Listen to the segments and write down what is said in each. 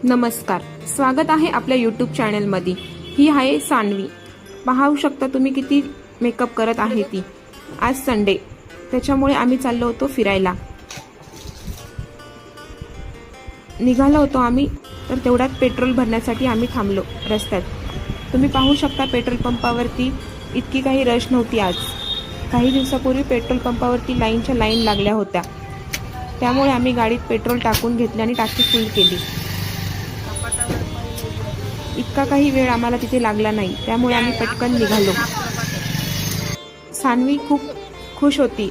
नमस्कार, स्वागत आहे आपल्या यूट्यूब चॅनलमध्ये। ही आहे सान्वी। पाहू शकता तुम्ही किती मेकअप करत आहे ती। आज संडे, त्याच्यामुळे आम्ही चाललो होतो फिरायला। निघालो होतो आम्ही, तर तेवढ्यात पेट्रोल भरण्यासाठी आम्ही थांबलो रस्त्यात। तुम्ही पाहू शकता पेट्रोल पंपावरती इतकी काही रश नव्हती आज। काही दिवसापूर्वी पेट्रोल पंपावरती लाईनच्या लाईन लागल्या होत्या, त्यामुळे आम्ही गाडीत पेट्रोल टाकून घेतले आणि टाकी फुल केली। इतका काही वेळ आम्हाला तिथे लागला नाही, त्यामुळे आम्ही पटकन निघालो। सान्वी खूप खुश होती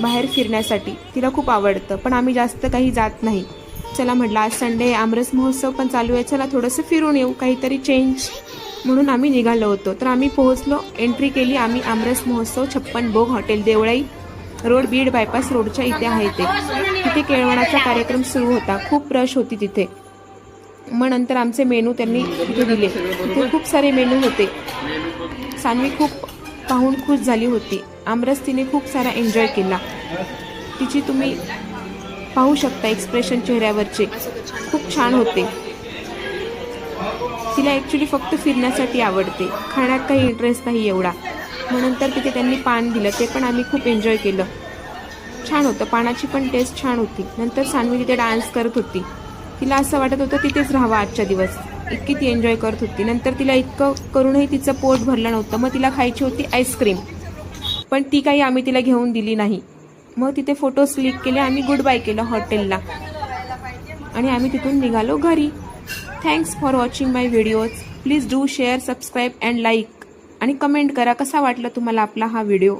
बाहेर फिरण्यासाठी, तिला खूप आवडतं, पण आम्ही जास्त काही जात नाही। चला म्हटलं आज संडे, आमरस महोत्सव पण चालू आहे, चला थोडंसं फिरून येऊ, काहीतरी चेंज म्हणून आम्ही निघालो होतो। तर आम्ही पोहोचलो, एंट्री केली आम्ही आमरस महोत्सव 56 भोग hotel, Deolai road, Beed bypass रोडच्या इथे आहे ते। तिथे केळवणाचा कार्यक्रम सुरू होता, खूप रश होती तिथे। मग नंतर आमचे मेनू त्यांनी तिथे दिले, तिथे खूप सारे मेनू होते। सान्वी खूप पाहून खुश झाली होती। आमरस तिने खूप सारा एन्जॉय केला, तिची तुम्ही पाहू शकता एक्सप्रेशन चेहऱ्यावरचे खूप छान होते। तिला ॲक्च्युली फक्त फिरण्यासाठी आवडते, खाण्यात काही इंटरेस्ट नाही एवढा। मग नंतर तिथे त्यांनी पान दिलं, ते पण आम्ही खूप एन्जॉय केलं, छान होतं, पानाची पण टेस्ट छान होती। नंतर सान्वी तिथे डान्स करत होती, तिला असं वाटत होतं तिथेच राहावं आजच्या दिवस, इतकी ती एन्जॉय करत होती। नंतर तिला इतकं करूनही तिचं पोट भरलं नव्हतं, मग तिला खायची होती आईस्क्रीम, पण ती काही आम्ही तिला घेऊन दिली नाही। मग तिथे फोटोज क्लिक केले, आम्ही गुड बाय केलं हॉटेलला आणि आम्ही तिथून निघालो घरी। Thanks for watching my videos. Please do share, subscribe and like आणि कमेंट करा कसा वाटला तुम्हाला आपला हा व्हिडिओ।